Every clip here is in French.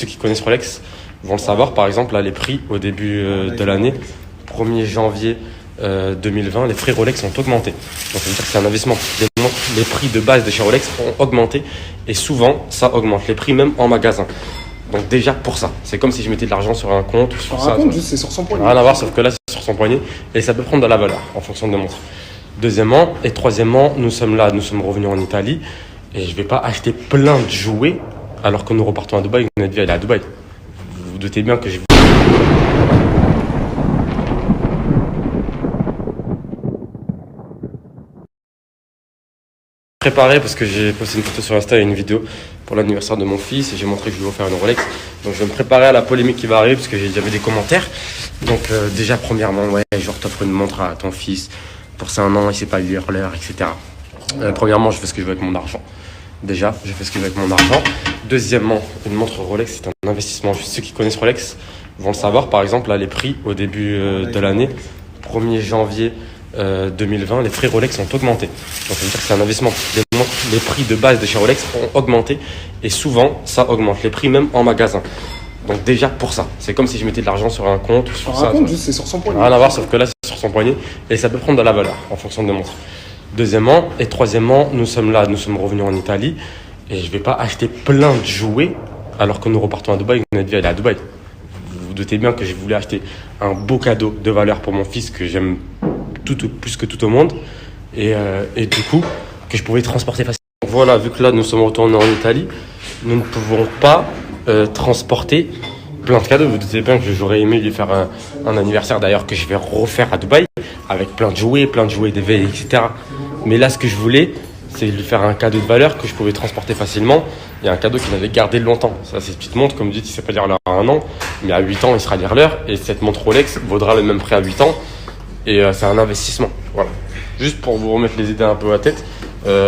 ceux qui connaissent Rolex vont le savoir. Par exemple, là, les prix au début de l'année, 1er janvier 2020, les prix Rolex ont augmenté. Donc, ça veut dire que c'est un investissement. Les prix de base de chez Rolex ont augmenté et souvent, ça augmente les prix même en magasin. Donc déjà pour ça, c'est comme si je mettais de l'argent sur un compte. Sur un compte, juste c'est sur son poignet. Rien à voir, sauf que là c'est sur son poignet et ça peut prendre de la valeur en fonction de montre. Deuxièmement et troisièmement, nous sommes revenus en Italie et je vais pas acheter plein de jouets alors que nous repartons à Dubaï. Notre vie elle est à Dubaï. Vous vous doutez bien que j'ai préparé parce que j'ai posté une photo sur Insta et une vidéo pour l'anniversaire de mon fils et j'ai montré que je lui ai offert une Rolex. Donc je vais me préparer à la polémique qui va arriver parce que j'ai déjà vu des commentaires. Donc déjà premièrement, ouais, genre t'offres une montre à ton fils pour ses 1 an, il sait pas lire l'heure, etc. Premièrement, je fais ce que je veux avec mon argent. Déjà, je fais ce que je veux avec mon argent. Deuxièmement, une montre Rolex, c'est un investissement. Ceux qui connaissent Rolex vont le savoir. Par exemple, là, les prix au début de l'année, 1er janvier 2020, les prix Rolex ont augmenté. Donc ça veut dire que c'est un investissement. Les prix de base de chez Rolex ont augmenté et souvent ça augmente les prix même en magasin. Donc déjà pour ça, c'est comme si je mettais de l'argent sur un compte. Sur un compte, juste c'est sur son poignet. Rien à voir, sauf que là c'est sur son poignet et ça peut prendre de la valeur en fonction de montre. Deuxièmement et troisièmement, nous sommes revenus en Italie et je vais pas acheter plein de jouets alors que nous repartons à Dubaï. Notre vie elle est à Dubaï. Vous vous doutez bien que j'ai voulu acheter un beau cadeau de valeur pour mon fils que j'aime plus que tout au monde et du coup que je pouvais transporter facilement. Voilà, vu que là nous sommes retournés en Italie, nous ne pouvons pas transporter plein de cadeaux. Vous doutez bien que j'aurais aimé lui faire un anniversaire d'ailleurs que je vais refaire à Dubaï avec plein de jouets d'éveil, etc. Mais là ce que je voulais c'est lui faire un cadeau de valeur que je pouvais transporter facilement et un cadeau qu'il allait garder longtemps. Ça c'est une petite montre, comme vous dites, il ne sait pas lire l'heure à 1 an, mais à 8 ans il sera lire l'heure et cette montre Rolex vaudra le même prix à 8 ans. Et c'est un investissement. Voilà. Juste pour vous remettre les idées un peu à la tête.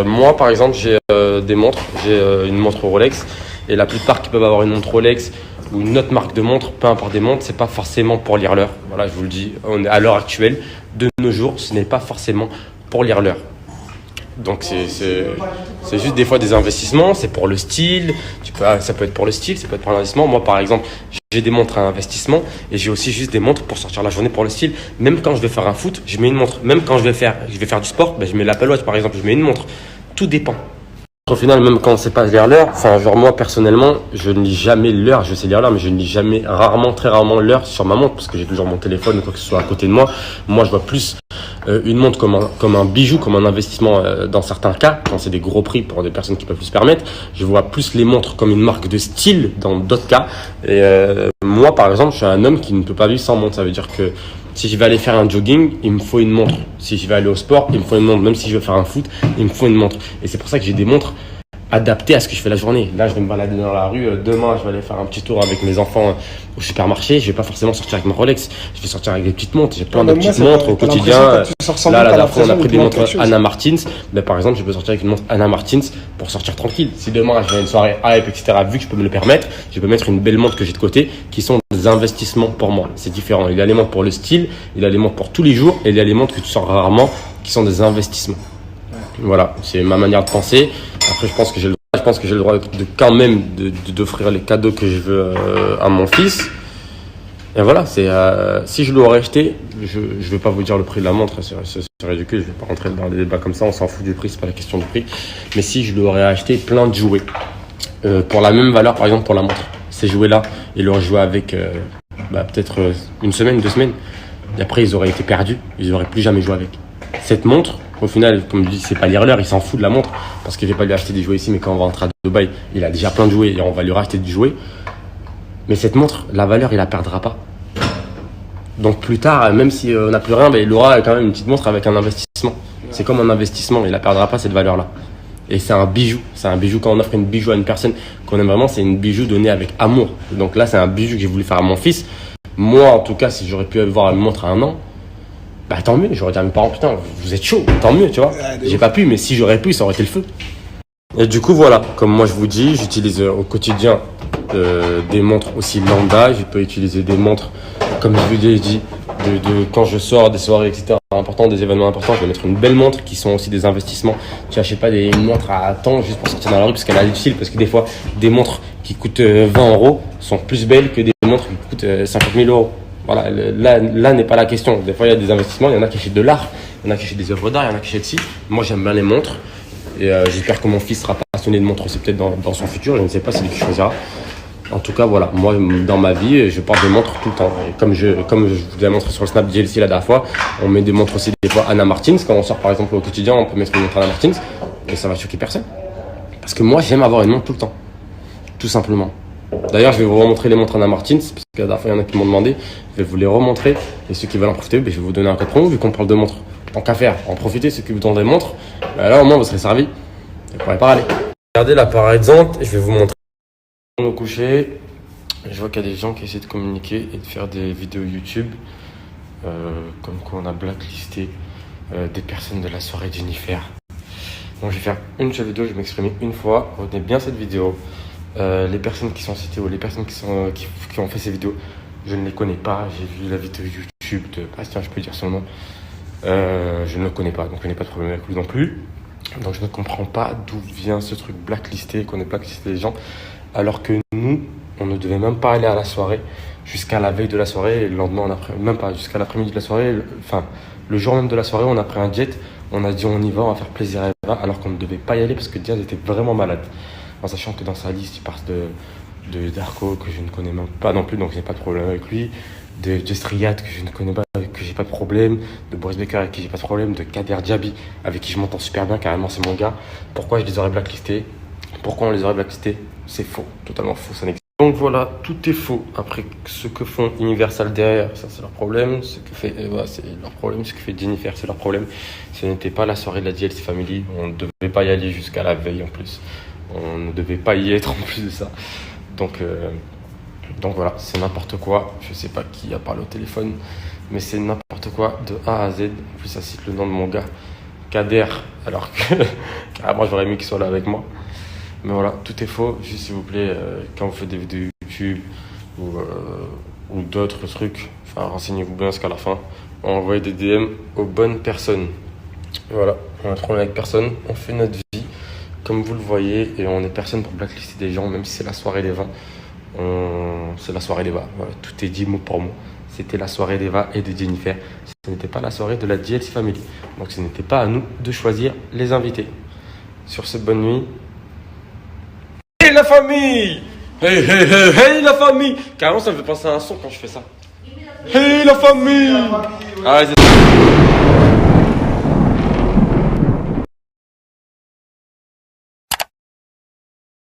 Moi, par exemple, j'ai des montres. J'ai une montre Rolex. Et la plupart qui peuvent avoir une montre Rolex ou une autre marque de montre, peu importe des montres, c'est pas forcément pour lire l'heure. Voilà, je vous le dis. On est à l'heure actuelle, de nos jours, ce n'est pas forcément pour lire l'heure. Donc c'est juste des fois des investissements, c'est pour le style, ça peut être pour le style, ça peut être pour l'investissement. Moi par exemple, j'ai des montres à investissement et j'ai aussi juste des montres pour sortir la journée pour le style. Même quand je vais faire un foot, je mets une montre. Même quand je vais faire du sport, je mets l'Apple Watch par exemple, je mets une montre. Tout dépend. Au final, même quand on ne sait pas lire l'heure, moi personnellement, je ne lis jamais l'heure, je sais lire l'heure, mais je ne lis jamais, très rarement l'heure sur ma montre parce que j'ai toujours mon téléphone ou quoi que ce soit à côté de moi. Moi, je vois plus une montre comme un bijou, comme un investissement dans certains cas, quand c'est des gros prix pour des personnes qui peuvent se permettre. Je vois plus les montres comme une marque de style dans d'autres cas. Et moi, par exemple, je suis un homme qui ne peut pas vivre sans montre. Ça veut dire que si je vais aller faire un jogging, il me faut une montre. Si je vais aller au sport, il me faut une montre. Même si je veux faire un foot, il me faut une montre. Et c'est pour ça que j'ai des montres adaptées à ce que je fais la journée. Là, je vais me balader dans la rue. Demain, je vais aller faire un petit tour avec mes enfants au supermarché. Je vais pas forcément sortir avec ma Rolex. Je vais sortir avec des petites montres. J'ai plein de petites montres au quotidien. Là, la dernière fois, on a pris des montres Anna Martins. Mais par exemple, je peux sortir avec une montre Anna Martins pour sortir tranquille. Si demain, je vais à une soirée hype, etc., vu que je peux me le permettre, je peux mettre une belle montre que j'ai de côté qui sont des investissements pour moi. C'est différent. Il y a les montres pour le style, il y a les montres pour tous les jours et il y a les montres que tu sors rarement qui sont des investissements. Voilà, c'est ma manière de penser. Après, je pense que j'ai le droit de quand même d'offrir les cadeaux que je veux à mon fils. Et voilà, si je l'aurais acheté, je vais pas vous dire le prix de la montre, c'est ridicule, je vais pas rentrer dans des débats comme ça, on s'en fout du prix, c'est pas la question du prix. Mais si je l'aurais acheté plein de jouets, pour la même valeur, par exemple pour la montre, ces jouets-là, ils l'auraient joué avec peut-être une semaine, 2 semaines, et après ils auraient été perdus, ils auraient plus jamais joué avec. Cette montre, au final, comme je dis, c'est pas lire l'heure, il s'en fout de la montre parce que je vais pas lui acheter des jouets ici, mais quand on va rentrer à Dubaï, il a déjà plein de jouets et on va lui racheter des jouets. Mais cette montre, la valeur, il la perdra pas. Donc plus tard, même si on n'a plus rien, il aura quand même une petite montre avec un investissement. C'est comme un investissement, il la perdra pas cette valeur-là. Et c'est un bijou. C'est un bijou quand on offre une bijou à une personne qu'on aime vraiment, c'est une bijou donnée avec amour. Donc là, c'est un bijou que j'ai voulu faire à mon fils. Moi, en tout cas, si j'aurais pu avoir une montre à 1 an, tant mieux, j'aurais dit à mes parents, putain, vous êtes chaud, tant mieux, tu vois. J'ai pas pu, mais si j'aurais pu, ça aurait été le feu. Et du coup, voilà, comme moi je vous dis, j'utilise au quotidien des montres aussi lambda. Je peux utiliser des montres, comme je vous ai dit, quand je sors, des soirées, etc. importantes, des événements importants, je vais mettre une belle montre qui sont aussi des investissements. Tu n'achètes pas une montre à temps juste pour sortir dans la rue parce qu'elle a du style. Parce que des fois, des montres qui coûtent 20 euros sont plus belles que des montres qui coûtent 50 000 euros. Voilà, là n'est pas la question. Des fois, il y a des investissements, il y en a qui achètent de l'art, il y en a qui achètent des œuvres d'art, il y en a qui achètent ci. Moi, j'aime bien les montres et j'espère que mon fils sera passionné de montres aussi peut-être dans son futur. Je ne sais pas, c'est lui qui choisira. En tout cas, voilà, moi, dans ma vie, je porte des montres tout le temps. Et comme je vous l'ai montré sur le Snap DLC la dernière fois, on met des montres aussi des fois Anna Martins. Quand on sort par exemple au quotidien, on peut mettre une montre Anna Martins et ça va choquer personne. Parce que moi, j'aime avoir une montre tout le temps. Tout simplement. D'ailleurs, je vais vous remontrer les montres Anna Martins, parce que la dernière fois, il y en a qui m'ont demandé. Je vais vous les remontrer. Et ceux qui veulent en profiter, je vais vous donner un code promo, vu qu'on parle de montres. Tant qu'à faire, en profiter, ceux qui vous donnent des montres, là, au moins, vous serez servis. Vous ne pourrez pas aller. Regardez là, par exemple, je vais vous montrer. On me coucher. Je vois qu'il y a des gens qui essaient de communiquer et de faire des vidéos YouTube. Comme quoi, on a blacklisté des personnes de la soirée Jennifer. Donc, je vais faire une seule vidéo, je vais m'exprimer une fois. Retenez bien cette vidéo. Les personnes qui sont citées ou les personnes qui ont fait ces vidéos, je ne les connais pas. J'ai vu la vidéo YouTube de Bastien, je peux dire son nom. Je ne le connais pas, donc je n'ai pas de problème avec lui non plus. Donc je ne comprends pas d'où vient ce truc blacklisté, qu'on ait blacklisté les gens, alors que nous, on ne devait même pas aller à la soirée jusqu'à la veille de la soirée et le lendemain on a pris, même pas jusqu'à l'après-midi de la soirée, enfin le jour même de la soirée on a pris un jet, on a dit on y va, on va faire plaisir à Eva, alors qu'on ne devait pas y aller parce que Diaz était vraiment malade. En sachant que dans sa liste, il parle de Darko, que je ne connais même pas non plus, donc je n'ai pas de problème avec lui, de Jestriat, que je ne connais pas, que j'ai pas de problème, de Boris Becker, avec qui j'ai pas de problème, de Kader Djabi, avec qui je m'entends super bien, carrément c'est mon gars. Pourquoi je les aurais blacklistés? Pourquoi on les aurait blacklistés? C'est faux, totalement faux, ça n'existe pas. Donc voilà, tout est faux. Après, ce que font Universal derrière, ça c'est leur problème. Ce que fait Eva, c'est leur problème. Ce que fait Jennifer, c'est leur problème. Ce n'était pas la soirée de la DLC Family, on ne devait pas y aller jusqu'à la veille en plus. On ne devait pas y être en plus de ça. Donc voilà, c'est n'importe quoi. Je sais pas qui a parlé au téléphone, mais c'est n'importe quoi de A à Z. En plus, ça cite le nom de mon gars, Kader, alors que moi j'aurais aimé qu'il soit là avec moi. Mais voilà, tout est faux. Juste s'il vous plaît, quand vous faites des vidéos YouTube ou d'autres trucs, enfin renseignez-vous bien parce qu'à la fin, on envoie des DM aux bonnes personnes. Et voilà, on a trop problème avec personne, on fait notre vie comme vous le voyez et on n'est personne pour blacklister des gens, même si c'est la soirée d'Eva. C'est la soirée d'Eva, voilà, tout est dit mot pour mot. C'était la soirée d'Eva et de Jennifer. Ce n'était pas la soirée de la DLC Family. Donc ce n'était pas à nous de choisir les invités. Sur ce, bonne nuit. Hey la famille! Hey hey hey hey la famille! Carrément ça me fait penser à un son quand je fais ça. Hey la famille! Ah,